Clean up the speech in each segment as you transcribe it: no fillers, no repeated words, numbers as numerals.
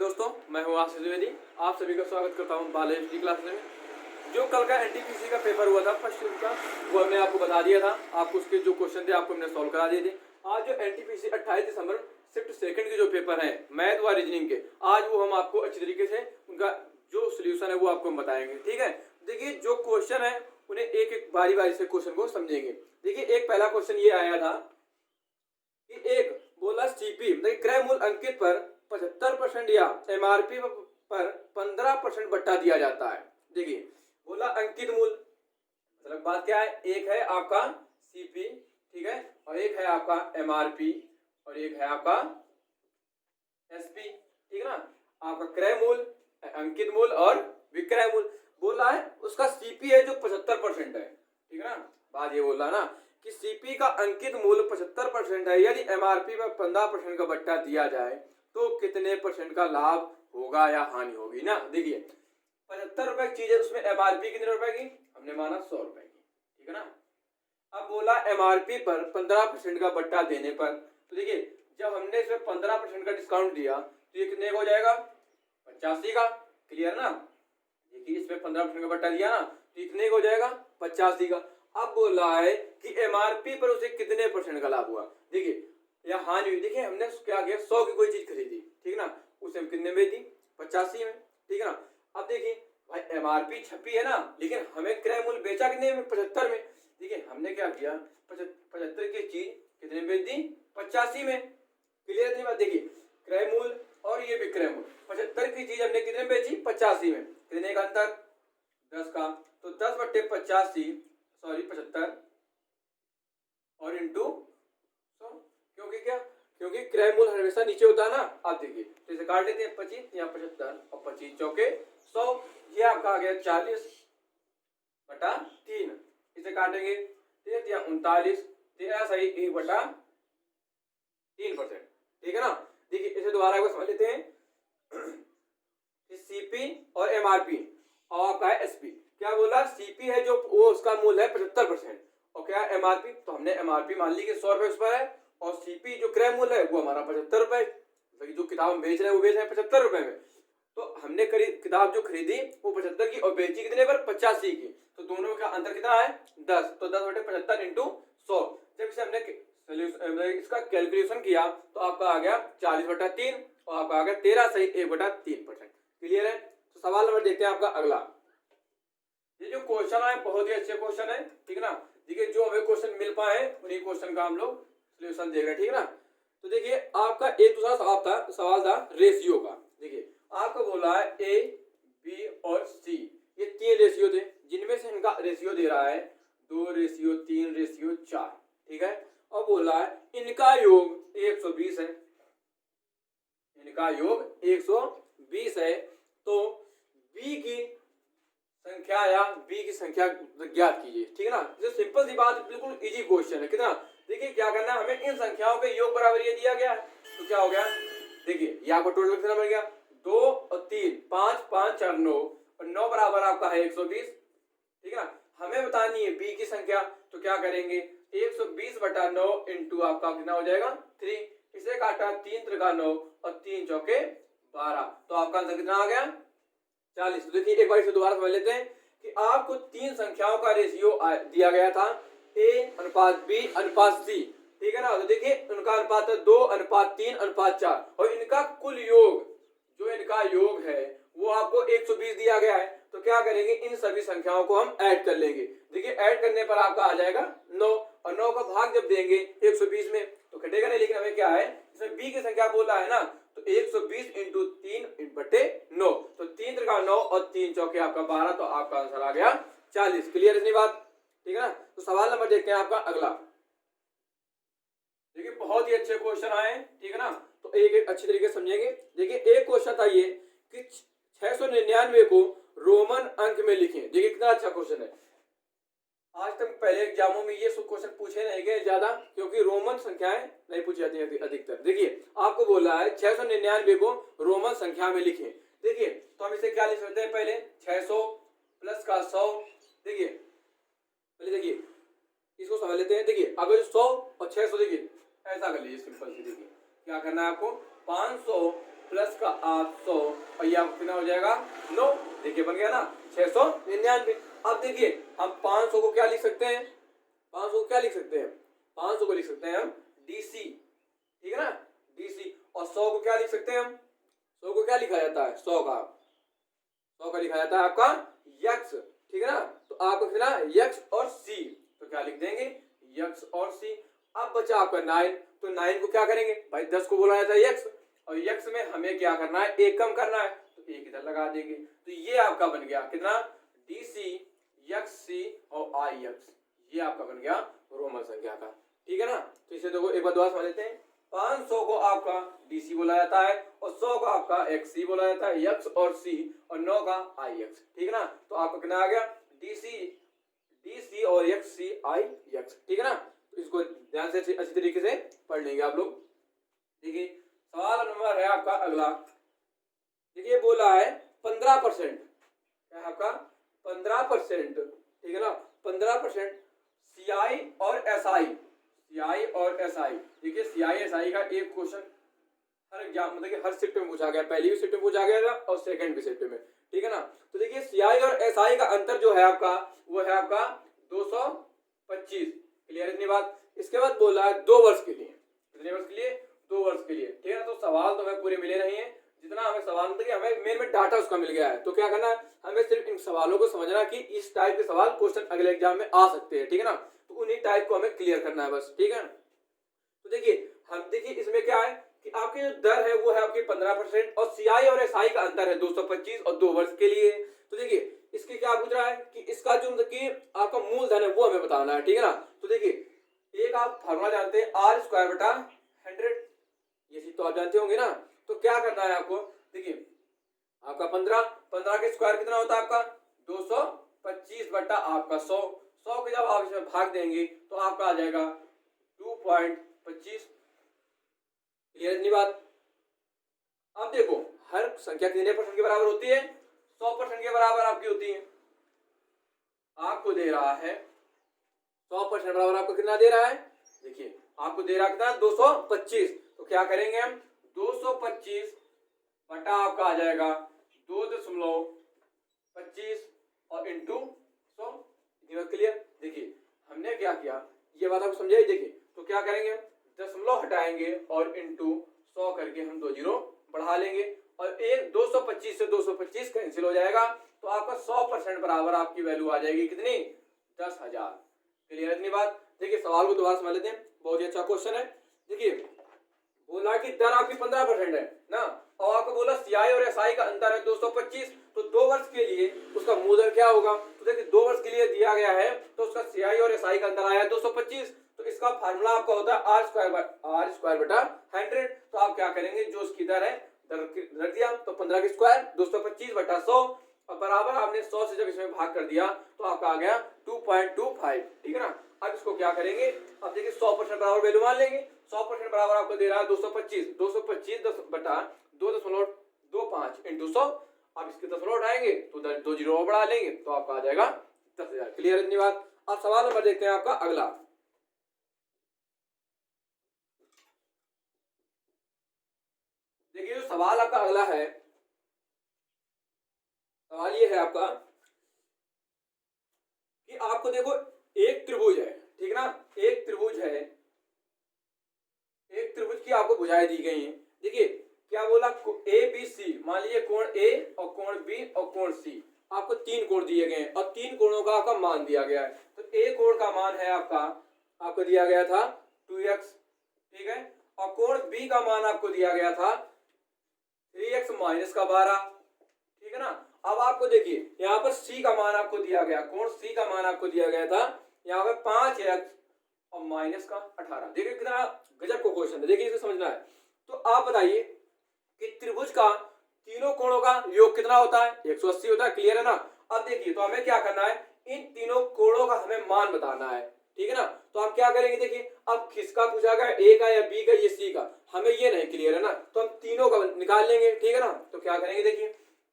दोस्तों, मैं हूँ आशीष द्विवेदी। आप सभी का स्वागत करता हूँ बाल हिस्ट्री क्लास में। जो कल का एनटीपीसी का पेपर हुआ था फर्स्ट यूनिट का, वो हमने आपको बता दिया था। आपको उसके जो क्वेश्चन थे आपको हमने सॉल्व करा दिए थे। आज जो एनटीपीसी 28 दिसंबर शिफ्ट सेकंड के जो पेपर है मैथ व रीजनिंग के, आज वो हम आपको अच्छी तरीके से उनका जो सोल्यूशन है वो आपको हम बताएंगे। ठीक है, देखिए जो क्वेश्चन है उन्हें एक एक बारी बारी से क्वेश्चन को समझेंगे। देखिए एक पहला क्वेश्चन ये आया था कि एक बोला सीपी क्रय मूल्य अंकित पर 75% या एमआरपी पर 15% बट्टा दिया जाता है। देखिए बोला अंकित मूल्य मतलब बात क्या है, एक है आपका सीपी, ठीक है, और एक है आपका एमआरपी और एक है आपका एसपी, ठीक है ना। आपका क्रय मूल्य, अंकित मूल्य और विक्रय मूल्य बोला है, उसका सीपी है जो 75% है, ठीक है ना। बात ये बोला ना कि सीपी का अंकित मूल्य 75% है, यदि एमआरपी पर 15% का बट्टा दिया जाए तो कितने परसेंट का लाभ होगा या हानि होगी ना। देखिए 75 रुपए की चीज है, उसमें एमआरपी कितने रुपए की हमने माना 100 रुपए की, ठीक है ना। अब बोला एमआरपी पर 15% का बट्टा देने पर, तो देखिए जब हमने इसमें 15% का डिस्काउंट दिया तो ये कितने का हो जाएगा 85 का। क्लियर ना। देखिए इसमें 15% का बट्टा दिया ना तो इतने का हो जाएगा 85 का। अब बोल रहा है कि एमआरपी पर उसे कितने परसेंट का लाभ हुआ। देखिए या हानि हुई। देखिए हमने क्या किया, 100 की कोई चीज खरीदी, ठीक है ना, उसे हम कितने में दी 85 में, ठीक है ना। अब देखिए भाई एमआरपी छपी है ना, लेकिन हमें क्रय मूल्य बेचा कितने में 75 में। देखिए हमने क्या किया 75 की चीज कितने में दी 85 में। क्लियर नहीं बात। देखिए क्रय मूल्य और ये विक्रय मूल्य, 75 की चीज हमने कितने में बेची 85 में, कितने का अंतर 10 का, तो 10/85 सॉरी 75 और इंटू 100। क्योंकि क्या, क्योंकि क्रय मूल्य हमेशा नीचे होता है ना। आप देखिए तो इसे काट लेते हैं 25 या 75 और 25 चौके 100, ये आपका आ गया 40/3। इसे काटेंगे 3 या 39, 13 सही 1/3%, ठीक है ना। देखिए इसे दोबारा एक बार समझ लेते हैं। सीपी और एमआरपी और आपका है एसपी। क्या बोला, सीपी है जो वो उसका मूल्य है 75% और क्या एमआरपी, तो हमने एमआरपी मान ली कि 100 रुपए उस पर है और सीपी जो क्रय मूल्य है वो हमारा 75 रुपए, जो किताब हम बेच रहे हैं वो बेच रहे हैं 75 रुपए में। तो हमने किताब जो खरीदी वो 75 की और बेची कितने पर 85 की, तो दोनों का अंतर कितना है 10, तो 10/75 इंटू 100। जब इसे हमने इसका कैलकुलेशन किया तो आपका आ गया 40/3 और आपका आ गया 13 सही 1/3%। क्लियर है। तो सवाल नंबर देखते हैं आपका अगला। ये जो क्वेश्चन है बहुत ही अच्छे क्वेश्चन है, ठीक है ना। देखिए जो हमें क्वेश्चन मिल पाए उन्हीं क्वेश्चन का हम लोग सोल्यूशन देख रहे हैं, ठीक है ना। तो देखिए आपका एक दूसरा सवाल था रेशियो का। देखिए आपको बोला है ए बी और सी, ये 3 रेशियो थे जिनमें से इनका रेशियो दे रहा है 2:3:4, ठीक है। और बोला है इनका योग 120 है, इनका योग 120 है। तो बी की संख्या या बी की संख्या ज्ञात कीजिए, ठीक है ना। जो सिंपल सी बात, बिल्कुल इजी क्वेश्चन है, कितना। देखिए क्या करना है, हमें इन संख्याओं के योग बराबर ये दिया गया है तो क्या हो गया, देखिए ये आपको टोटल कितना बन गया 2 और 3 5 5 4 9 और 9 बराबर आपका है 120, ठीक है ना। हमें बतानी है बी की संख्या, तो क्या करेंगे 120/9 इंटू आपका कितना हो जाएगा 3, इसे काटा 3 त्रिका 9 और 3 चौके 12, तो आपका आंसर कितना आ गया 40। तो देखिए एक बार इसे दोबारा समझ लेते हैं कि आपको 3 संख्याओं का रेशियो दिया गया था A/B/C, ठीक है ना। तो देखिए उनका अनुपात है 2:3:4 और इनका कुल योग, जो इनका योग है वो आपको 120 दिया गया है। तो क्या करेंगे, इन सभी संख्याओं को हम ऐड कर लेंगे। देखिए ऐड करने पर आपका आ जाएगा 9 और 9 का भाग जब देंगे 120 में तो घटेगा नहीं, लेकिन हमें क्या है इसमें बी की संख्या बोला है ना, तो 120 इंटू 3/9, तो 3 त्रिका 9 और 3 चौके आपका 12, तो आपका आंसर आ गया 40। क्लियर इतनी बात, ठीक है ना। तो सवाल नंबर देखते हैं आपका अगला। देखिए बहुत ही अच्छे क्वेश्चन आए, ठीक है ना। तो एक एक अच्छी तरीके से समझेंगे। देखिए एक क्वेश्चन था ये कि 699 को रोमन अंक में लिखें। देखिए कितना अच्छा क्वेश्चन है। आज तक पहले एग्जामों में ये सब क्वेश्चन पूछे नहीं गए ज्यादा, क्योंकि रोमन संख्याएं नहीं पूछी जाती हैं अधिकतर। देखिए आपको बोला है 699 को रोमन संख्या में लिखें। देखिए तो हम इसे क्या लिख सकते हैं, पहले 600 प्लस का 100। देखिए पहले देखिए इसको समझ लेते हैं। देखिए अगर 100 और 600, देखिए ऐसा कर लीजिए सिंपल सी। देखिए क्या करना है आपको, 500 प्लस का 800 और ये आपका कितना हो जाएगा 9। देखिए बन गया ना 699। अब देखिए हम 500 को क्या लिख सकते हैं, 500 को क्या लिख सकते हैं, 500 को लिख सकते हैं हम डीसी, ठीक है ना डीसी। और 100 को क्या लिख सकते हैं हम, 100 को क्या लिखा जाता है, 100 का लिखा जाता है आपका यक्स, ठीक है ना। तो आपको कितना यक्स और सी, तो क्या लिख देंगे यक्स और सी। अब बचा आपका 9, तो 9 को क्या करेंगे भाई, 10 को बोला जाता है यक्स, और यक्स में हमें क्या करना है, एक कम करना है, तो एक इधर लगा देंगे। तो ये आपका बन गया कितना डीसी यक्स सी और आई यक्स, ये आपका बन गया रोमन संख्या का, ठीक है ना। तो इसे देखो एक बार दोबारा समझ लेते हैं। 500 को आपका डीसी बोला जाता है और 100 को आपका एक्स सी बोला जाता है, यक्स और सी, और 9 का आई एक्स, ठीक है ना। तो आपका कितना आ गया डीसी और एक्स सी आई एक्स, ठीक है ना। तो इसको ध्यान से अच्छी तरीके से पढ़ लेंगे आप लोग। देखिए सवाल नंबर है आपका अगला। देखिए बोला है 15%, क्या है आपका 15%, ठीक है ना 15% सीआई और एसआई, सीआई और एसआई। देखिए सीआई एसआई का एक क्वेश्चन हर एग्जाम मतलब कि हर शिफ्ट में पूछा गया, पहली भी शिफ्ट में पूछा गया था और सेकंड भी शिफ्ट में, ठीक है ना। तो देखिए सीआई और एसआई का अंतर जो है आपका वो है आपका 225, क्लियर इतनी बात। इसके बाद बोला है 2 वर्ष के लिए, कितने वर्ष के लिए 2 वर्ष के लिए, ठीक है ना। तो सवाल तो हमें पूरे मिले नहीं है, जितना हमें सवाल मतलब कि हमें मेन में डाटा उसका मिल गया है। तो क्या करना है, हमें सिर्फ इन सवालों को समझना कि इस टाइप के सवाल क्वेश्चन अगले एग्जाम में आ सकते हैं, ठीक है ना। तो उन्हीं टाइप को हमें क्लियर करना है बस, ठीक है। तो देखिए हम देखिए इसमें क्या है कि आपकी जो दर है वो है आपकी 15% और सीआई और एसआई का अंतर है 225 और 2 वर्ष के लिए। तो देखिए इसके क्या पूछ रहा है कि इसका जो मतलब कि आपका मूलधन है वो हमें बताना है, ठीक है ना। तो देखिए एक आप फार्मूला जानते हैं आर स्क्वायर बटा 100, ये चीज तो आप जानते होंगे ना। तो क्या करना है आपको, देखिए आपका 15 के स्क्वायर कितना होता है आपका 225 बटा आपका 100 के जब आप इसमें भाग देंगे तो आपका आ जाएगा 2.25, क्लियर इतनी बात। अब देखो हर संख्या कितने परसेंट के बराबर होती है, 100% के बराबर आपकी होती है। आपको दे रहा है 100% बराबर, आपको कितना दे रहा है, देखिए आपको दे रहा है कितना 225। तो क्या करेंगे हम 225 बटा आपका आ जाएगा 2.25 और इंटू 100, क्लियर। देखिए हमने क्या किया ये बात आपको समझाई। देखिए तो क्या करेंगे दशमलव हटाएंगे और इंटू 100 करके हम 2 जीरो बढ़ा लेंगे और एक 225 से 225 कैंसिल हो जाएगा। तो आपका 100% बराबर आपकी वैल्यू आ जाएगी कितनी 10,000, क्लियर इतनी बात। देखिए सवाल को दोबारा समझ लेते हैं, बहुत ही अच्छा क्वेश्चन है। देखिए बोला कि दर आपकी 15% है ना, और आपको बोला सीआई और एसआई का अंतर है 225, तो 2 वर्ष के लिए उसका मूलधन क्या होगा। तो देखिए 2 वर्ष के लिए दिया गया है तो उसका सीआई और एसआई का अंतर आया 225, तो इसका फार्मूला आपका होता है आर स्क्वायर बटा 100। तो आप क्या करेंगे जो उसकी दर है रख दिया, तो 15 के स्क्वायर 225 बटा 100 और बराबर आपने 100 से जब इसमें भाग कर दिया तो आपका आ गया 2.25, ठीक है ना। अब इसको क्या करेंगे, अब देखिए 100% बराबर वैल्यू मान लेंगे। 100% बराबर आपको दे रहा है 225 बटा 2.25 इंटू 100। अब इसके दशमलव उठाएंगे तो 2 जीरो और बढ़ा लेंगे तो आपका आ जाएगा 10,000, क्लियर इतनी बात। अब सवाल नंबर देखते हैं आपका अगला। देखिए जो सवाल आपका अगला है, सवाल ये है आपका कि आपको देखो एक त्रिभुज है, ठीक ना, एक त्रिभुज है, एक त्रिभुज की आपको भुजाएं दी गई हैं। देखिए क्या बोला ए बी सी, मान लीजिए कोण ए और कोण बी और कोण सी, आपको 3 कोण दिए गए हैं और 3 कोणों का आपका मान दिया गया है। तो ए कोण का मान है आपको दिया गया था 2x, ठीक है, और कोण बी का मान आपको दिया गया था 3x माइनस का 12, ठीक है ना। अब आपको देखिए यहाँ पर सी का मान आपको दिया गया, कोण सी का मान आपको दिया गया था यहाँ पे 5x और माइनस का 18। देखिए कितना गजब को क्वेश्चन है, देखिए इसे समझना है। तो आप बताइए कि त्रिभुज का तीनों कोणों का योग कितना होता है, 180 होता है, क्लियर है ना। अब देखिए तो हमें क्या करना है, इन तीनों कोणों का हमें मान बताना है, ठीक है ना। तो आप क्या करेंगे, देखिए अब किसका पूछा गया, ए का या बी का या सी का, हमें ये नहीं क्लियर है ना, तो हम तीनों का निकाल लेंगे, ठीक है ना। तो क्या करेंगे, देखिए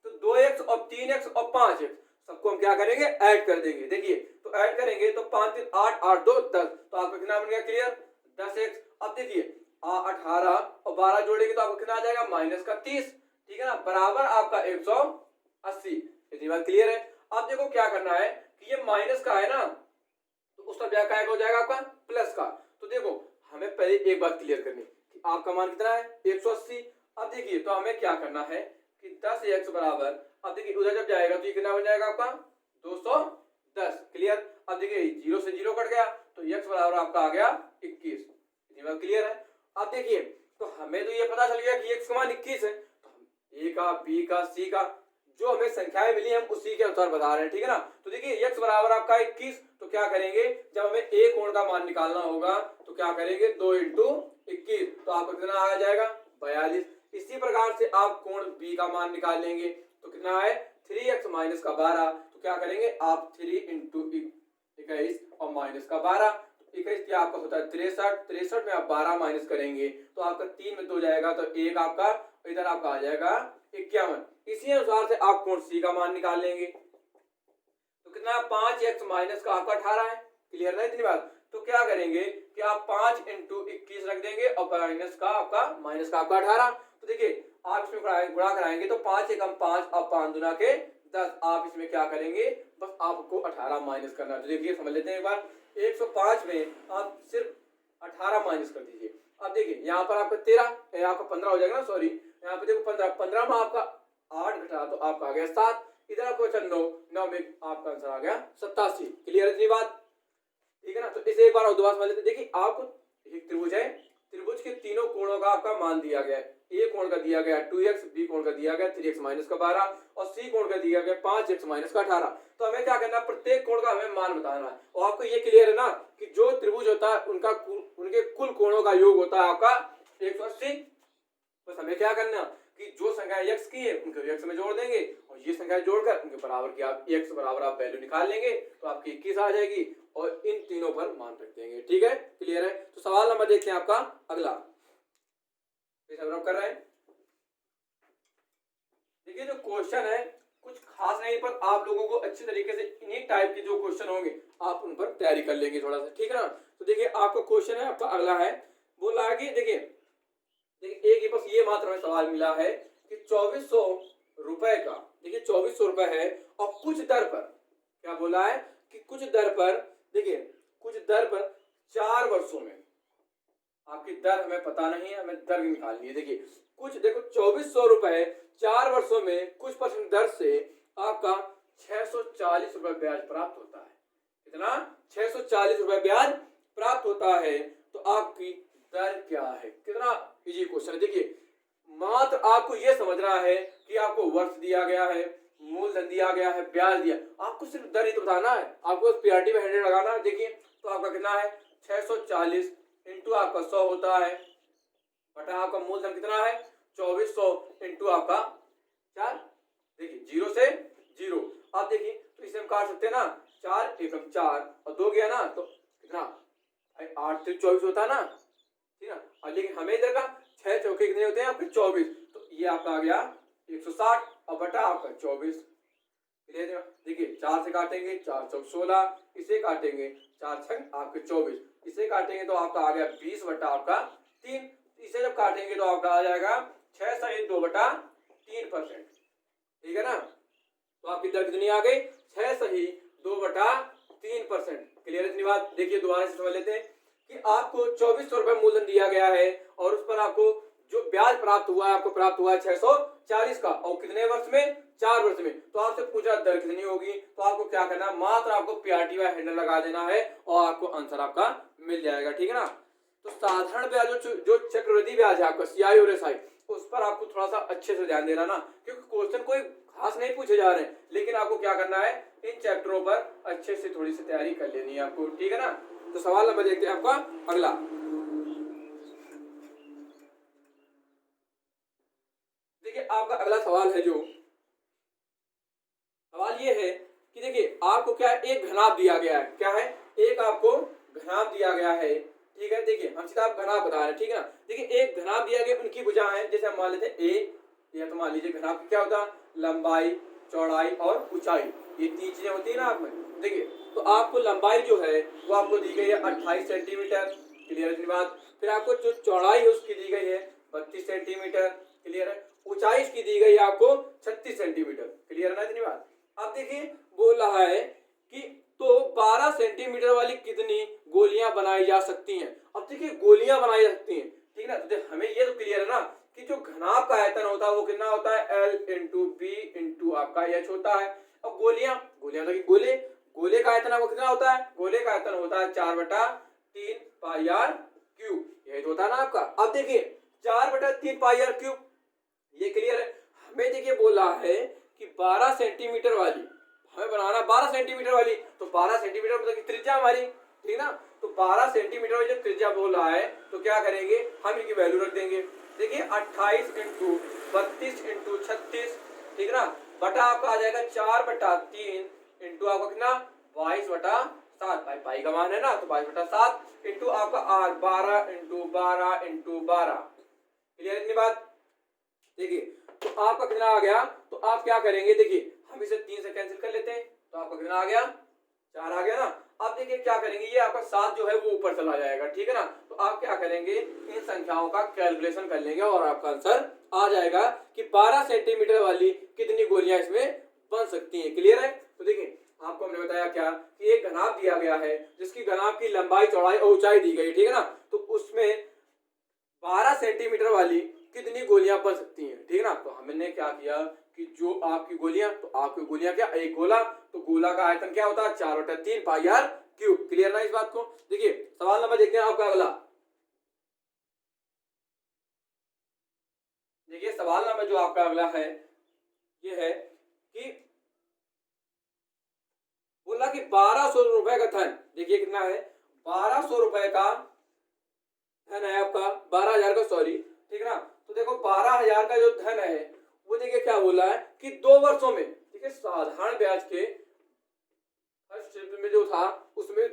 तो 2x और 3x और 5x सबको हम क्या करेंगे ऐड कर देंगे। देखिए तो ऐड करेंगे तो 5 3 8 8 2 10, तो आपका कितना बन गया क्लियर 10x। अब देखिए 18 और 12 जोड़ेंगे तो आपको कितना आ जाएगा माइनस का 30, ठीक है ना, बराबर आपका 180। इतनी बात क्लियर है। अब देखो क्या करना है कि ये माइनस का है ना, तो उस तरफ क्या हो जाएगा आपका प्लस का। तो देखो हमें पहले एक बात क्लियर करनी कि आपका मान कितना है 180। अब देखिए तो हमें क्या करना है कि 10x बराबर, अब देखिए उधर जब जाएगा तो ये कितना बन जाएगा आपका 210। क्लियर। अब देखिए 0 से 0 कट गया तो x बराबर आपका आ गया 21। इतनी बात क्लियर है। अब देखिए तो हमें तो ये पता चल गया कि x का मान 21 है, तो हम a का b का c का जो हमें संख्याएं मिली हम उसी के अनुसार बता रहे हैं, ठीक है ना। तो देखिए x बराबर आपका 21, तो क्या करेंगे जब हमें a कोण का मान निकालना होगा तो क्या करेंगे 2 इंटू 21, तो आपको कितना आ जाएगा 42। इसी प्रकार से आप कोण b का मान निकाल लेंगे तो कितना है 3x माइनस का 12, तो क्या करेंगे आप 3 इंटू 21 और माइनस का 12, 21 आपका होता है 63, 63 में आप 12 माइनस करेंगे तो आपका 3 में 2 जाएगा तो 1 आपका, इधर आपका आ जाएगा 51। इसी अनुसार से आप कोण C का मान निकाल लेंगे तो कितना 5x माइनस का आपका 18 है। क्लियर ना इतनी बात। तो क्या करेंगे कि आप 5 इंटू 21 रख देंगे और माइनस का आपका 18। तो देखिए आप इसमें गुणा कराएंगे तो 5 एकम 5 और 5 दुना के 10, आप इसमें क्या करेंगे बस आपको 18 माइनस करना है। तो देखिए समझ लेते हैं एक बार, 105 में आप सिर्फ 18 माइनस कर दीजिए। अब देखिए यहाँ पर आपका 13 आपका 15 हो जाएगा ना, सॉरी यहाँ पे देखो 15 में आपका 8 घटा तो आपका आ गया 7, इधर आपको 9 में आपका आंसर आ गया 87। क्लियर इतनी बात, ठीक है ना। तो इसे एक बार और दोबारा समझ लेते। देखिए आपको एक त्रिभुज है, त्रिभुज के तीनों कोणों का आपका मान दिया गया है। ए कोण का दिया गया 2x, बी कोण का दिया गया 3x माइनस का 12 और सी कोण का दिया गया 5x माइनस का 18। तो हमें क्या करना है प्रत्येक कोण का हमें मान बताना है। और आपको ये क्लियर है ना कि जो त्रिभुज होता है उनके कुल कोणों का योग होता है आपका 180। बस हमें क्या करना कि जो संख्या x की है उनको x में जोड़ देंगे और ये संख्या जोड़कर उनके बराबर की आप x बराबर आप वैल्यू निकाल लेंगे तो आपकी 21 आ जाएगी और इन तीनों पर मान रख देंगे। ठीक है, क्लियर है। तो सवाल नंबर देखते हैं आपका अगला, कर रहे हैं। देखिए जो क्वेश्चन है कुछ खास नहीं, पर आप लोगों को अच्छे तरीके से इन्हीं टाइप के जो क्वेश्चन होंगे आप उन पर तैयारी कर लेंगे थोड़ा सा, ठीक है ना। तो देखिए आपका क्वेश्चन है आपका अगला है, बोला है कि देखिए एक ही बस ये मात्र में सवाल मिला है कि 2400 रुपए का, देखिए 2400 रुपए है और कुछ दर पर, क्या बोला है कि कुछ दर पर, देखिए कुछ दर पर 4 वर्षों में, आपकी दर हमें पता नहीं है, हमें दर निकालनी है। देखिए कुछ, देखो 2400 रुपए 4 वर्षों में कुछ % दर से आपका 640 रुपए ब्याज प्राप्त होता है। कितना 640 रुपए ब्याज प्राप्त होता है। तो आपकी दर क्या है, कितना इजी क्वेश्चन है। देखिए मात्र आपको यह समझना है कि आपको वर्ष दिया गया है, मूलधन दिया गया है, ब्याज दिया, आपको सिर्फ दर ही तो बताना है, आपको पीआरटी में 100 लगाना है। देखिए तो आपका कितना है 640 इंटू आपका 100 होता है बटा आपका मूलधन कितना है 2400 इंटू आपका 4, देखिए 0 से 0। आप देखिए तो इसे हम काट सकते हैं ना, 4 एकम 4 और 2 गया ना तो कितना 8 से 24 होता है ना, ठीक है। और लेकिन हमें इधर का 6 चौके कितने होते हैं आपके 24, तो ये आपका आ गया 160 और बटा आपका 24। देखिए 4 से काटेंगे 4 चौक 16, इसे काटेंगे 4 छंग आपके 24, इसे काटेंगे तो आपका आ गया 20 बटा आपका 3, इसे जब काटेंगे तो आपका आ जाएगा 6 सही 2 बटा 3%, ठीक है ना। तो आपकी दर कितनी आ गई 6 सही 2 बटा 3%। क्लियर इतनी बात। देखिए दोबारा से समझ लेते हैं कि आपको 2400 रुपए मूलधन दिया गया है और उस पर आपको जो ब्याज प्राप्त हुआ है आपको प्राप्त हुआ है 640 का, और कितने वर्ष में 4 वर्ष में। तो आपसे पूछा दर कितनी होगी, तो आपको क्या करना है मात्र आपको पीआरटी वाई हैंडल लगा देना है और आपको आंसर आपका मिल जाएगा, ठीक है ना। तो साधारण ब्याज जो चक्रवृद्धि ब्याज है आपका सीआई और एसआई, उस पर आपको थोड़ा सा अच्छे से ध्यान देना ना, क्योंकि क्वेश्चन कोई खास नहीं पूछे जा रहे हैं, लेकिन आपको क्या करना है इन चैप्टरों पर अच्छे से थोड़ी सी तैयारी कर लेनी है आपको, ठीक है ना। तो सवाल नंबर देखते हैं आपका अगला। देखिए आपका अगला सवाल है, जो सवाल ये है कि देखिए आपको क्या है एक घनाभ दिया गया है, क्या है एक आपको घनाभ दिया गया है, ठीक है। देखिए हम सीधा आप घनाभ बता रहे हैं, ठीक है ना। देखिए एक घनाभ दिया गया, उनकी भुजाएं जैसे हम मान लेते हैं ए, या तो मान लीजिए घनाभ क्या होता है लंबाई, चौड़ाई और ऊंचाई, ये 3 चीजें होती है ना आप में। देखिए तो आपको लंबाई जो है वो आपको दी गई है 28 सेंटीमीटर, क्लियर है इतनी बात। फिर आपको जो चौड़ाई है उसकी दी गई है 32 सेंटीमीटर, क्लियर है। ऊंचाई इसकी दी गई है आपको 36 सेंटीमीटर, क्लियर है ना इतनी बात। अब देखिए बोल रहा है कि तो 12 सेंटीमीटर वाली कितनी गोलियां बनाई जा सकती हैं। अब देखिए गोलियां बनाई जा सकती हैं, ठीक है ना। तो हमें ये तो क्लियर है ना कि जो घनाभ का आयतन होता है वो कितना होता है L इंटू बी इंटू आपका H होता है। अब गोलियां मतलब गोले गोले का आयतन आपको कितना होता है, गोले का आयतन होता है 4/3 पाई आर क्यूब, यही तो होता है ना आपका। अब देखिए 4/3 पाई आर क्यूब, ये क्लियर है। हमें देखिए बोल रहा है कि 12 सेंटीमीटर वाली हमें बनाना 12 सेंटीमीटर वाली, तो 12 सेंटीमीटर मतलब त्रिज्या हमारी, ठीक ना। तो 12 सेंटीमीटर वाली जब त्रिज्या बोल रहा है तो क्या करेंगे, हम इनकी वैल्यू रख देंगे। देखिए 28 इंटू 32 इंटू 36, ठीक ना, बटा आपका आ जाएगा 4/3 इंटू आपका कितना 22/7, भाई पाई का मान है ना, तो 22/7 इंटू आपका आर 12 इंटू 12 इंटू 12, क्लियर इतनी बात। देखिए तो आपका कितना आ गया, तो आप क्या करेंगे, देखिए हम इसे 3 से कैंसिल कर लेते हैं, तो आपका कितना आ गया 4 आ गया ना। अब देखिए क्या करेंगे, ये आपका 7 जो है वो ऊपर चला जाएगा, ठीक है ना। तो आप क्या करेंगे, इन संख्याओं का कैलकुलेशन कर लेंगे और आपका आंसर आ जाएगा कि 12 सेंटीमीटर वाली कितनी गोलियां इसमें बन सकती हैं, क्लियर है। तो देखिए आपको हमने बताया क्या कि एक घनाभ दिया गया है जिसकी घनाभ की लंबाई चौड़ाई और ऊंचाई दी गई, ठीक है ना। तो उसमें 12 सेंटीमीटर वाली कितनी गोलियां बन सकती हैं, ठीक है ना। तो हमने क्या किया कि जो आपकी गोलियां, तो आपकी गोलियां क्या, एक गोला, तो गोला का आयतन क्या होता है 4/3 पाई आर क्यूब, क्लियर ना इस बात को। देखिए सवाल नंबर देखते हैं आपका अगला। देखिए सवाल नंबर जो आपका अगला है ये है कि बोला कि 1200 रुपए का धन, देखिए कितना है 1200 रुपए का धन है आपका, 12,000 का सॉरी, ठीक है ना। तो देखो 12,000 का जो धन है वो देखिए क्या बोला है कि 2 वर्षों में, देखिए साधारण ब्याज के फर्स्ट शिफ्ट में जो था उसमें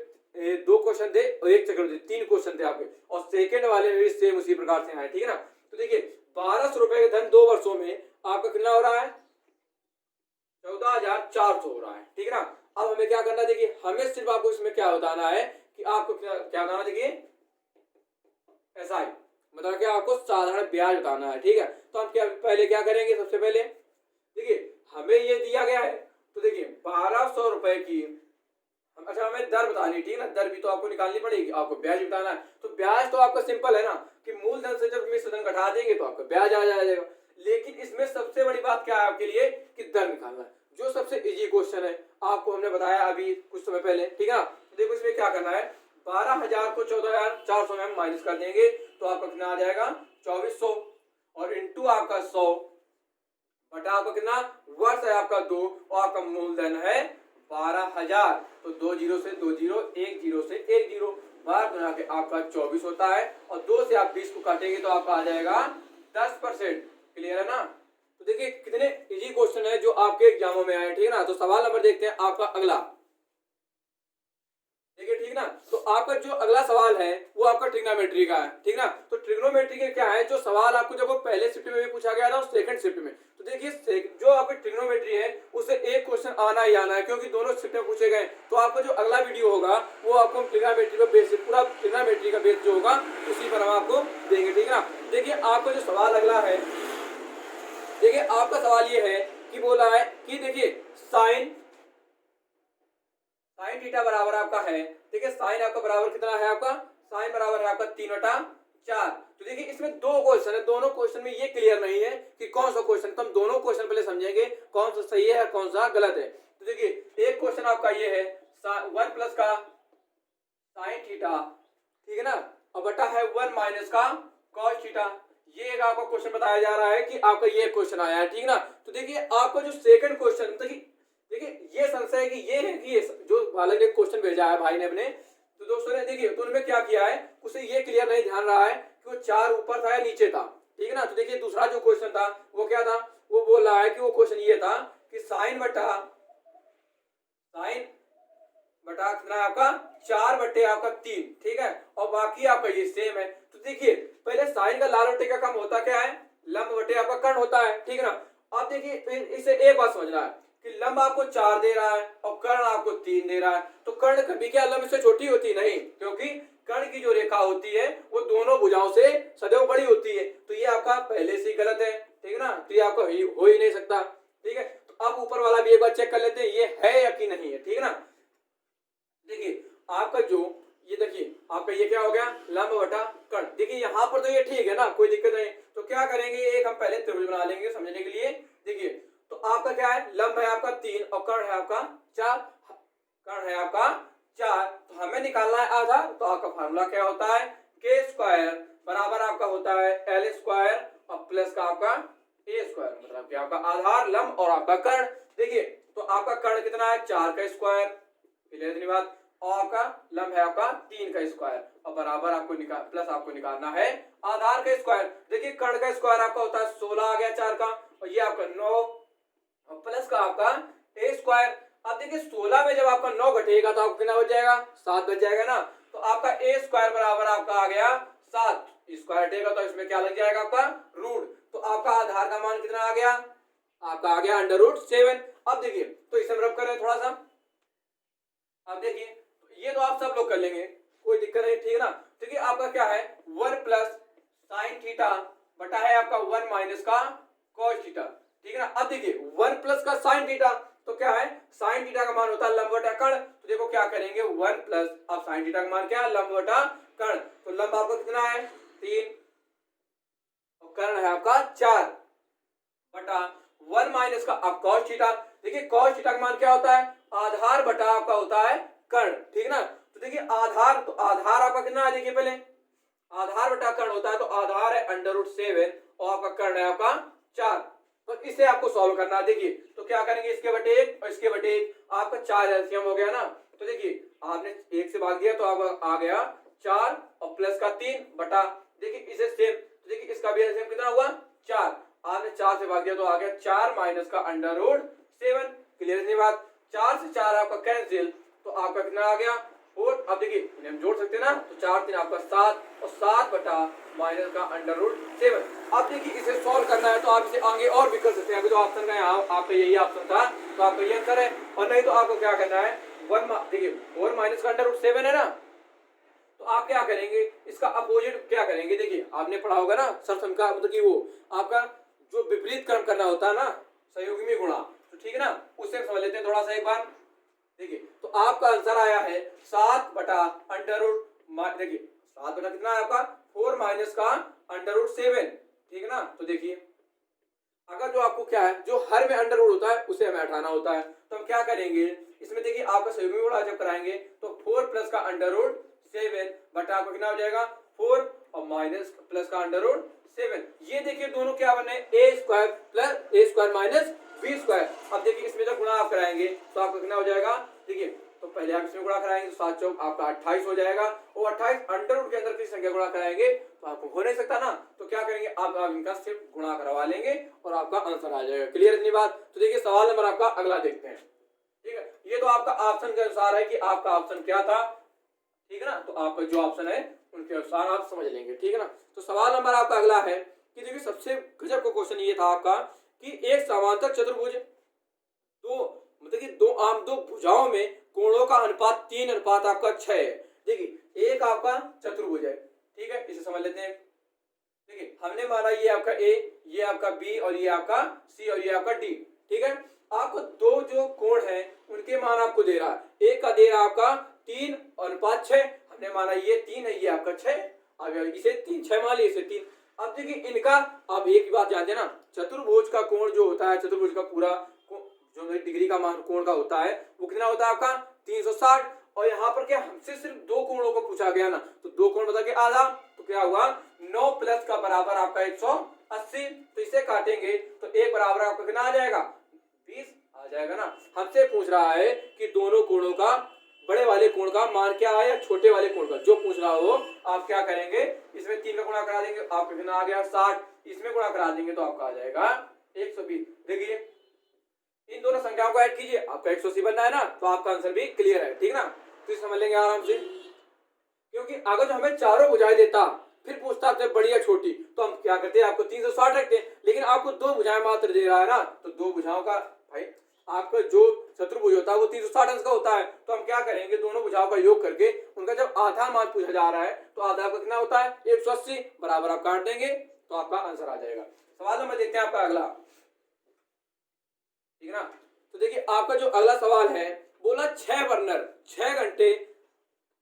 2 क्वेश्चन थे और 1 चक्रवृद्धि, 3 क्वेश्चन थे आपके, और सेकंड वाले में भी सेम उसी प्रकार से आए, ठीक है ना। तो देखिए 1200 रुपए का धन 2 वर्षों में आपका कितना हो रहा है 14,400 हो रहा है, ठीक है ना। अब हमें क्या करना है, देखिए हमें सिर्फ आपको इसमें क्या बताना है कि आपको क्या बताना, देखिए एसआई मतलब क्या, आपको साधारण ब्याज बताना है, ठीक है। तो हम क्या पहले क्या करेंगे, सबसे पहले देखिए हमें ये दिया गया है, तो देखिए 1200 रुपए की, अच्छा हमें दर बतानी, ठीक है ना, दर भी तो आपको निकालनी पड़ेगी, आपको ब्याज बताना है। तो ब्याज तो आपका सिंपल है ना कि मूलधन से जब मिश्र धन घटा देंगे तो आपका ब्याज आ जाएगा। लेकिन इसमें सबसे बड़ी बात क्या है आपके लिए कि दर निकालना है, जो सबसे इजी क्वेश्चन है, आपको हमने बताया अभी कुछ समय पहले, ठीक है ना। तो देखो इसमें क्या करना है, 12,000 को 14,400 में हम माइनस कर देंगे तो आपका कितना आ जाएगा 2400, और इंटू आपका 100 बटा आपका कितना वर्ष है आपका 2, और आपका मूलधन है 12,000, तो 2 जीरो से 2 जीरो, 1 जीरो से 1 जीरो, बार गुना के आपका 24 होता है, और 2 से आप 20 को काटेंगे तो आपका आ जाएगा 10%, क्लियर है ना। तो देखिए कितने इजी क्वेश्चन है जो आपके एग्जामों में आए, ठीक है ना। तो सवाल नंबर देखते हैं आपका अगला, देखिए ठीक ना। तो आपका जो अगला सवाल है वो आपका ट्रिग्नोमेट्री का है, ठीक ना। तो ट्रिग्नोमेट्री के क्या है, जो सवाल आपको जब पहले शिफ्ट में भी पूछा गया था और सेकंड शिफ्ट में, तो देखिए जो आपकी ट्रिग्नोमेट्री है उससे एक क्वेश्चन आना ही आना है, क्योंकि दोनों शिफ्ट में पूछे गए। तो आपका जो अगला वीडियो होगा वो आपको ट्रिग्नोमेट्री का बेस, पूरा ट्रिग्नोमेट्री का बेस जो होगा उसी पर हम आपको देंगे, ठीक है ना। देखिए आपका जो सवाल अगला है, देखिए आपका सवाल ये है कि बोला है कि देखिए साइन थीटा बराबर आपका है, ठीक है, साइन आपका बराबर कितना है, आपका साइन बराबर है आपका 3/4। तो देखिए इसमें 2 क्वेश्चन है, दोनों क्वेश्चन में ये क्लियर नहीं है कि कौन सा क्वेश्चन, तो हम दोनों क्वेश्चन पहले समझेंगे कौन सा सही है कौन सा गलत है। तो देखिए एक क्वेश्चन आपका ये है 1 प्लस का साइन थीटा, ठीक है ना, और बटा है 1 माइनस का कॉस थीटा, ये एक आपका क्वेश्चन बताया जा रहा है कि आपका ये क्वेश्चन आया है, ठीक है ना। तो देखिए आपका जो सेकंड क्वेश्चन, देखिए ये संशय है कि ये है कि ये जो हालांकि क्वेश्चन भेजा है भाई ने अपने, तो दोस्तों ने देखिए तो उनमें क्या किया है, उसे ये क्लियर नहीं ध्यान रहा है कि वो 4 ऊपर था या नीचे था, ठीक है ना। तो देखिए दूसरा जो क्वेश्चन था वो क्या था, वो बोल रहा है कि वो क्वेश्चन ये था कि साइन बटा कितना आपका 4/3, ठीक है, और बाकी आपका ये सेम है। तो देखिए पहले साइन का लाल बटे का कम होता क्या है, लंब बटे आपका कर्ण होता है, ठीक है ना। आप देखिए इसे एक बात समझना है कि लंब आपको 4 दे रहा है और कर्ण आपको 3 दे रहा है, तो कर्ण कभी क्या लंब से छोटी होती नहीं, क्योंकि कर्ण की जो रेखा होती है वो दोनों भुजाओं से सदैव बड़ी होती है, तो ये आपका पहले से ही गलत है, ठीक है ना, तो ये आपका हो ही नहीं सकता, ठीक है। तो अब ऊपर वाला भी एक बार चेक कर लेते हैं ये है या कि नहीं है, ठीक है ना। देखिए आपका जो ये देखिए आपका ये क्या हो गया, लंब बटा कर्ण। देखिए यहाँ पर तो ये ठीक है ना, कोई दिक्कत नहीं। तो क्या करेंगे, एक हम पहले त्रिभुज बना लेंगे समझने के लिए। देखिए तो आपका क्या है, लंब है आपका 3 और कर्ण है आपका 4, कर्ण है आपका 4, तो हमें निकालना है आधार। तो आपका फार्मूला क्या होता है, के स्क्वायर बराबर आपका होता है एल स्क्वायर और प्लस का आपका ए स्क्वायर, मतलब कि आपका आधार लंब और आपका कर्ण। देखिए तो आपका कर्ण कितना है 4 का स्क्वायर, क्लियर इतनी बात, और आपका लंब है आपका 3 का स्क्वायर और बराबर आपको प्लस आपको निकालना है आधार का स्क्वायर। देखिए कर्ण का स्क्वायर आपका होता है 16 आ गया 4 का, और ये आपका 9 और प्लस का आपका ए स्क्वायर। अब देखिए 16 में जब आपका 9 घटेगा तो आपको कितना बच जाएगा, 7 बच जाएगा ना। तो आपका ए स्क्वायर बराबर आपका आ गया 7, स्क्वायर हटेगा तो इसमें क्या लग जाएगा आपका रूट। तो आपका आधार का मान कितना आ गया, आपका आ गया √7। अब देखिए तो इसे हम रब करें थोड़ा सा, अब देखिए ये तो आप सब लोग कर लेंगे, कोई दिक्कत नहीं, ठीक है ना। देखिए आपका क्या है 1 प्लस साइन थीटा बटा है आपका 1 माइनस का कॉस थीटा, ठीक है ना। अब देखिए 1 प्लस का साइन थीटा, तो क्या है साइन थीटा का मान होता है लंब बटा कर्ण। तो देखो क्या करेंगे 1 प्लस, अब साइन थीटा का मान क्या है लंब बटा कर्ण। तो लंब आपका कितना है 3 और कर्ण है आपका 4 बटा 1 माइनस का अब कॉस थीटा। देखिए कॉस थीटा का मान क्या होता है, आधार बटा आपका होता है कर्ण, ठीक है ना। तो देखिए आधार, तो आधार आपका कितना है, देखिए पहले आधार बटा कर्ण होता है, तो आधार है √7 और आपका कर्ण है आपका 4। तो इसे आपको सॉल्व करना है। देखिए तो क्या करेंगे, इसके बटे 1 और इसके बटे 1, आपका 4 एलसीएम हो गया ना। तो देखिए आपने 1 से भाग दिया तो आपका आ गया 4 और प्लस का 3 बटा, देखिए इसे सेम, तो देखिए इसका भी एलसीएम कितना हुआ 4, आपने 4 से भाग दिया तो आ गया 4 माइनस का √7, क्लियर नहीं बात। 4 से 4 आपका कैंसिल, तो आपका कितना आ गया 4। अब देखिए इन्हें हम जोड़ सकते हैं ना, तो 4 3 आपका 7 और 7 बटा माइनस का √7। अब देखिए इसे सॉल्व करना है तो आप इसे आगे और भी कर सकते हैं। अभी तो ऑप्शन का यहाँ आपका यही ऑप्शन था तो आपका ये आंसर है, और नहीं तो आपको क्या करना है 1 देखिए 4 माइनस का √7 है ना, तो आप क्या करेंगे इसका अपोजिट क्या करेंगे। देखिए आपने पढ़ा होगा ना सरसम का, मतलब कि वो आपका जो विपरीत क्रम करना होता है ना, सहयोगी गुणा, तो ठीक है ना, उससे समझ लेते हैं थोड़ा सा एक बार। देखिए तो आपका आंसर आया है 7 बटा देखिए 7 बटा कितना है आपका 4 माइनस का √7, ठीक है ना। तो देखिए अगर जो आपको क्या है जो हर में अंडर रूट होता है उसे हमें हटाना होता है, तो हम क्या करेंगे इसमें, देखिए आपका सहयोगी गुणा जब कराएंगे तो 4 प्लस का √7 बटा आपका कितना हो जाएगा 4 और माइनस प्लस का √7। ये देखिए दोनों क्या बने a square plus a square minus b square. अब देखिए इसमें जब गुणा आप कराएंगे तो आपका कितना हो जाएगा, देखिए तो पहले आप इसमें गुणा कराएंगे तो 7 चौक आपका 28 हो जाएगा, और 28 अंडर रूट के अंदर की संख्या गुणा कराएंगे तो आपको हो नहीं सकता ना, तो क्या करेंगे आप इनका सिर्फ गुणा करवा लेंगे और आपका आंसर आ जाएगा। क्लियर इतनी बात। तो देखिए सवाल नंबर आपका अगला देखते हैं, ठीक है। ये तो आपका ऑप्शन के अनुसार है कि आपका ऑप्शन क्या था, ठीक है ना, तो आपका जो ऑप्शन है उनके अनुसार आप समझ लेंगे, ठीक है ना। तो सवाल नंबर आपका अगला है कि देखिए सबसे गजब का क्वेश्चन ये था आपका कि एक समांतर चतुर्भुज दो मतलब कि दो भुजाओं में कोणों का अनुपात 3 अनुपात आपका 6 है। देखिए एक आपका चतुर्भुज है, ठीक है, इसे समझ लेते हैं। देखिए हमने माना ये आपका ए, ये आपका बी और ये आपका सी और ये आपका डी, ठीक है। आपको दो जो कोण है उनके मान आपको दे रहा है, एक का दे रहा है आपका 3 अनुपात 6, हमने माना ये 3 है ये आपका 6, अब इसे 3 6 मान लिया इसे 3। अब देखिए इनका आप एक बात जानते हैं ना, चतुर्भुज का कोण जो होता है, चतुर्भुज का पूरा जो डिग्री का मान कोण का होता है वो कितना होता है आपका 360, और यहाँ पर क्या हमसे सिर्फ दो कोणों को पूछा गया ना, तो दो कोण बता के आधा, तो क्या हुआ 9 प्लस का बराबर आपका 180, तो इसे काटेंगे तो एक बराबर आपका कितना आ जाएगा 20 आ जाएगा ना। हमसे पूछ रहा है कि दोनों कोणों का बड़े वाले कोण का मान क्या है या छोटे वाले कोण का, जो पूछ रहा हो आप क्या करेंगे इसमें 3 में गुणा करा देंगे, आपका कितना आ गया 60, इसमें गुणा करा देंगे तो आपका आ जाएगा 120। देखिए इन दोनों संख्याओं को ऐड कीजिए, आपका 180 बनना है ना, तो आपका आंसर भी क्लियर है, ठीक ना। तो समझ लेंगे आराम से, क्योंकि अगर जो हमें चारों भुजाएं देता फिर पूछता आपसे बड़ी या छोटी, तो हम क्या करते हैं आपको 360 रखते हैं, लेकिन आपको दो भुजाएं मात्र दे रहा है ना, तो दो भुजाओं का भाई आपका जो चतुर्भुज होता है वो 360 अंश का होता है। तो हम क्या करेंगे, दोनों भुजाओं का योग करके उनका जब आधार मान पूछा जा रहा है तो आधार का कितना होता है 180 बराबर आप काट देंगे तो आपका आंसर आ जाएगा। सवाल नंबर देखते हैं आपका अगला, ठीक है ना। तो देखिए आपका जो अगला सवाल है, बोला 6 बर्नर 6 घंटे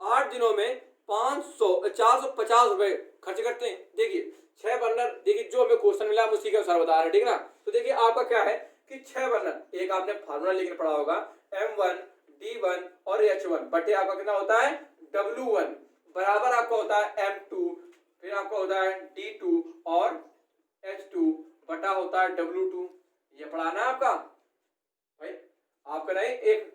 8 दिनों में 450 रुपए खर्च करते हैं। देखिए 6 बर्नर, देखिए जो हमें क्वेश्चन मिला हम उसी के अनुसार बता रहे हैं, ठीक है ना। तो देखिए आपका क्या है कि 6 बर्नर, एक आपने फार्मूला लेकर पढ़ा होगा M1 D1 और H1 बटे आपका कितना होता है W1 बराबर आपका होता है M2, फिर आपका होता है D2 और H2 बटा होता है W2। ये पढ़ाना है आपका भाई, आपका नहीं एक,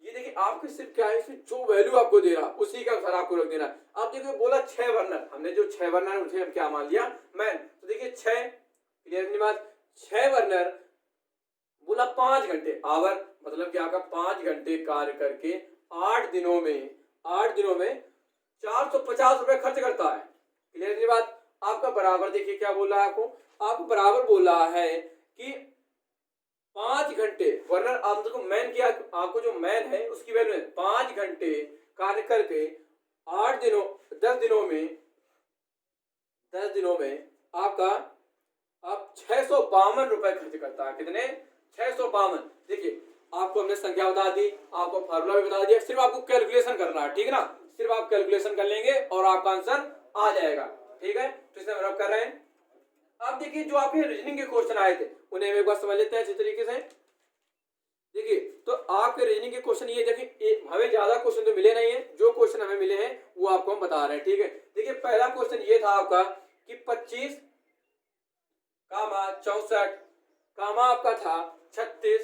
ये देखिए आपके सिर्फ क्या है, इसमें जो वैल्यू आपको दे रहा उसी का अनुसार आपको रख देना। आप देखिए बोला 6 बर्नर, हमने जो 6 बर्नर है उसे हम क्या मान लिया मैन। तो देखिए 6 क्लियर बात, 6 बर्नर बोला 5 घंटे आवर, मतलब कि आपका 5 घंटे कार्य करके 8 दिनों में 450 रुपए खर्च करता है। क्लियर बात। आपका बराबर देखिए क्या बोल रहा है आपको बराबर बोल रहा है कि 5 घंटे वर्नर, आप देखो मैन किया, आपको जो मैन है उसकी वैल्यू है 5 घंटे कार्य करके 8 दिनों 10 दिनों में आपका आप 652 रुपए खर्च करता है। कितने 652। देखिए आपको हमने संख्या बता दी, आपको फार्मूला भी बता दिया, सिर्फ आपको कैलकुलेशन करना है, ठीक है ना। सिर्फ आप कैलकुलेशन कर लेंगे और आपका आंसर आ जाएगा, ठीक है। तो इसमें हम कर रहे हैं। अब देखिए जो आपके रीजनिंग के क्वेश्चन आए थे उन्हें एक बार समझ लेते हैं अच्छी तरीके से। देखिए तो आपके रीजनिंग के क्वेश्चन ये देखिए, हमें ज्यादा क्वेश्चन तो मिले नहीं है, जो क्वेश्चन हमें मिले हैं वो आपको हम बता रहे हैं, ठीक है। देखिए पहला क्वेश्चन ये था आपका कि 25 कामा 64 कामा आपका था 36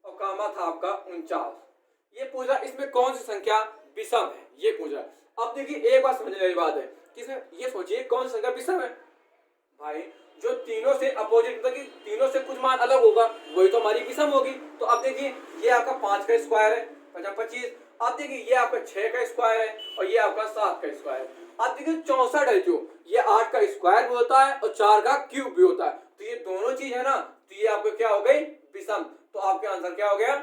और कामा था आपका 49। ये पूछा इसमें कौन सी संख्या विषम है, ये पूछा। अब देखिए एक बात समझने वाली बात है कि इसमें ये सोचिए कौन सी संख्या विषम है भाई, जो तीनों से अपोजिट, मतलब कि तीनों से कुछ मान अलग होगा वही तो हमारी विषम होगी। तो अब देखिए ये आपका 5 का स्क्वायर है 25, अब देखिए ये आपका 6 का स्क्वायर है और ये आपका 7 का स्क्वायर है। अब देखिए 64 है, जो ये 8 का स्क्वायर भी होता है और 4 का क्यूब भी होता है, तो ये दोनों चीज है ना, तो ये आपको क्या हो गई विषम। तो आपका आंसर क्या हो गया,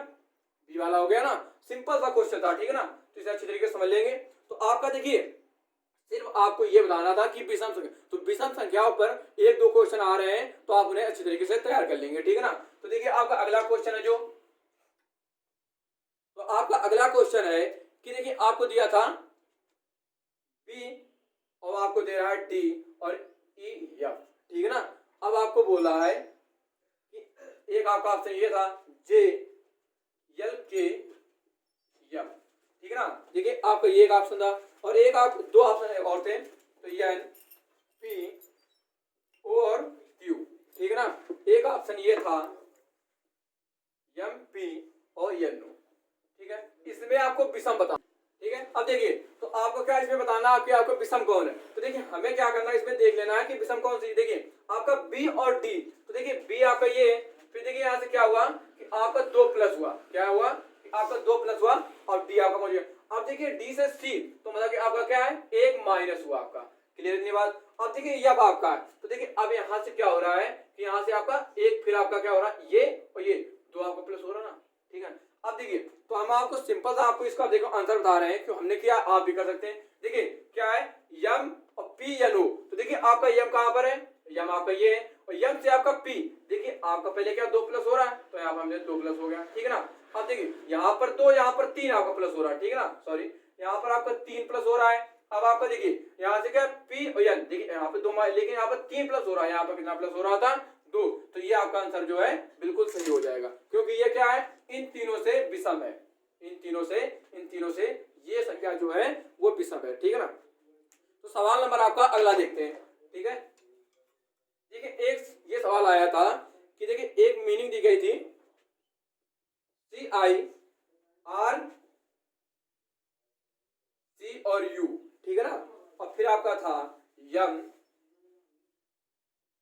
बी वाला हो गया ना। सिंपल सा क्वेश्चन था, ठीक है ना। तो इसे अच्छी तरीके से समझ लेंगे। तो आपका देखिए सिर्फ आपको ये बताना था कि विषम संख्या, तो विषम संख्याओं पर 1-2 क्वेश्चन आ रहे हैं तो आप उन्हें अच्छी तरीके से तैयार कर लेंगे, ठीक है ना। तो देखिए आपका अगला क्वेश्चन है जो, तो आपका अगला क्वेश्चन है कि देखिए आपको दिया था बी और आपको दे रहा है डी और ई एफ, ठीक है ना। अब आपको बोला है कि एक आपका ऑप्शन ये था जे एल के एफ, ठीक है ना। देखिए आपका ये एक ऑप्शन था और एक आप 2 ऑप्शन और थे, तो एन पी और क्यू, ठीक है ना। एक ऑप्शन ये था एम पी और एन ओ, ठीक है। इसमें आपको विषम बताना, ठीक है। अब देखिए तो आपको क्या इसमें बताना है कि आपको विषम कौन है। तो देखिए हमें क्या करना है, इसमें देख लेना है कि विषम कौन सी। देखिए आपका बी और डी, तो देखिए बी आपका ये, फिर देखिए यहाँ से क्या हुआ कि आपका 2 प्लस हुआ, क्या हुआ आपका 2 प्लस हुआ और डी आपका मौजूद। अब देखिए डी से सी, तो मतलब कि आपका क्या है 1 माइनस हुआ आपका, क्लियर इतनी बात। अब देखिए ये अब आपका है, तो देखिए अब यहाँ से क्या हो रहा है कि यहाँ से आपका 1, फिर आपका क्या हो रहा है ये और ये 2 आपका प्लस हो रहा है ना, ठीक है। अब देखिए तो हम आपको सिंपल सा आपको इसका देखो आंसर बता रहे हैं कि हमने किया, आप भी कर सकते हैं। देखिए क्या है यम और पी एन ओ, तो देखिए आपका यम कहां पर है, यम आपका ये है और यम से आपका पी, देखिए आपका पहले क्या 2 प्लस हो रहा है तो यहाँ पर हमने 2 प्लस हो गया, ठीक है ना। अब देखिए यहाँ पर 2 यहाँ पर 3 आपका प्लस हो रहा है, ठीक है ना, सॉरी यहाँ पर आपका 3 प्लस हो रहा है। अब आपका देखिए यहाँ से क्या पी और एन, देखिए यहाँ पे 2, लेकिन यहाँ पर 3 प्लस हो रहा है, यहाँ पर कितना प्लस हो रहा था 2, तो ये आपका आंसर जो है बिल्कुल सही हो जाएगा, क्योंकि ये क्या है इन तीनों से विषम है, इन तीनों से ये संख्या जो है वो विषम है, ठीक है ना। तो सवाल नंबर आपका अगला देखते हैं, ठीक है। देखिए एक ये सवाल आया था कि देखिए एक मीनिंग दी गई थी CIR C और U, ठीक है ना, और फिर आपका था यम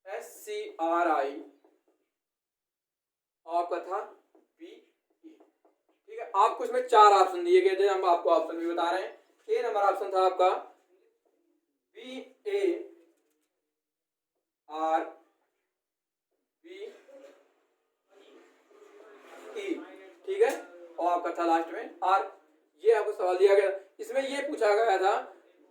SCRI और आपका था BE, ठीक है। आपको इसमें 4 ऑप्शन दिए गए थे, हम आपको ऑप्शन भी बता रहे हैं। ए नंबर ऑप्शन था आपका BARBE, आपका था लास्ट में आर। ये आपको सवाल दिया गया, इसमें ये पूछा गया था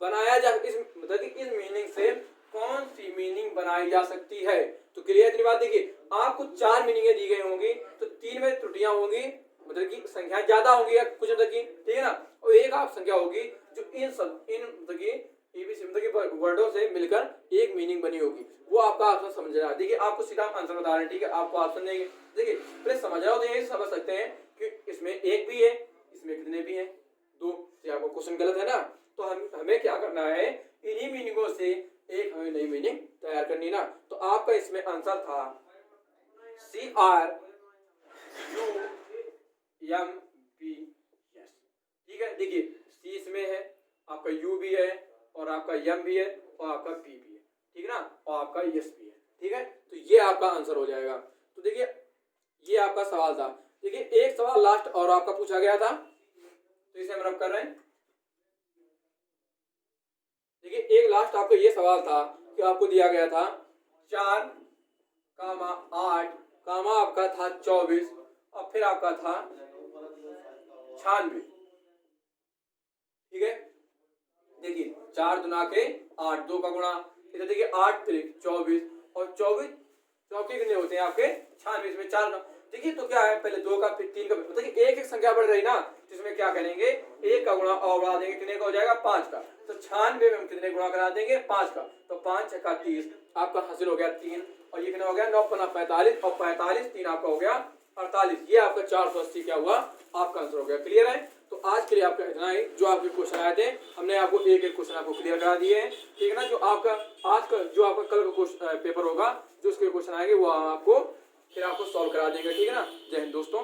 बनाया जा इस मतलब कि इस मीनिंग से कौन सी मीनिंग बनाई जा सकती है। तो क्लियर इतनी बात। देखिए आपको 4 मीनिंगें दी गई होंगी, तो 3 में त्रुटियां होंगी, मतलब कि संख्या ज्यादा होंगी या कुछ मतलब की, ठीक है ना, और एक आप संख्या होगी जो इन मतलब की एबीसी मतलब कि वर्डों से मिलकर एक मीनिंग बनी होगी, वो आपका ऑप्शन समझ रहा है। देखिए आपको सीधा आंसर बता रहे हैं, ठीक है, आपको ऑप्शन देंगे। देखिए पहले समझ रहा हो तो यही समझ सकते हैं कि इसमें एक भी है, इसमें कितने भी हैं, 2। ये आपको क्वेश्चन गलत है ना, तो हमें क्या करना है, इन्हीं मीनिंगों से एक हमें नई मीनिंग तैयार करनी ना। तो आपका इसमें आंसर था CRUMP, यस, ठीक है। देखिए सी इसमें है, आपका यू भी है, और आपका यम भी है, और आपका पी भी है, ठीक है ना, और आपका यस भी है, ठीक है। तो ये आपका आंसर हो जाएगा। तो देखिए ये आपका सवाल था। देखिए एक सवाल लास्ट और आपका पूछा गया था, तो इसे हम रब कर रहे हैं। देखिए एक लास्ट आपका ये सवाल था कि आपको दिया गया था 4, 8, आपका था 24, और फिर आपका था 96, ठीक है। देखिए 4 दुना के 8, 2 का गुणा, इधर देखिए 8 3 24, और 24 चौके कितने होते हैं आपके 96, इसमें 4 ना। देखिए तो क्या है, पहले 2 का फिर 3 का, मतलब कि एक संख्या बढ़ रही ना, जिसमें क्या करेंगे, 1 का गुणा और बढ़ा देंगे, कितने का हो जाएगा 5 का। तो 96 में हम कितने गुणा करा देंगे 5 का, तो 5 छक्का 30, आपका हासिल हो गया 3, और ये कितना हो गया 9 पन्ना 45, और 45 3 आपका हो गया 48। ये आपका 480 क्या हुआ, आपका आंसर हो गया। क्लियर है। तो आज के लिए आपका इतना ही। जो आपके क्वेश्चन आए थे हमने आपको एक एक क्वेश्चन आपको क्लियर करा दिए हैं, ठीक है ना। जो आपका आज का जो आपका कल का पेपर होगा, जो उसके क्वेश्चन आएंगे वो आपको फिर आपको सॉल्व करा देंगे, ठीक है ना। जय हिंद दोस्तों।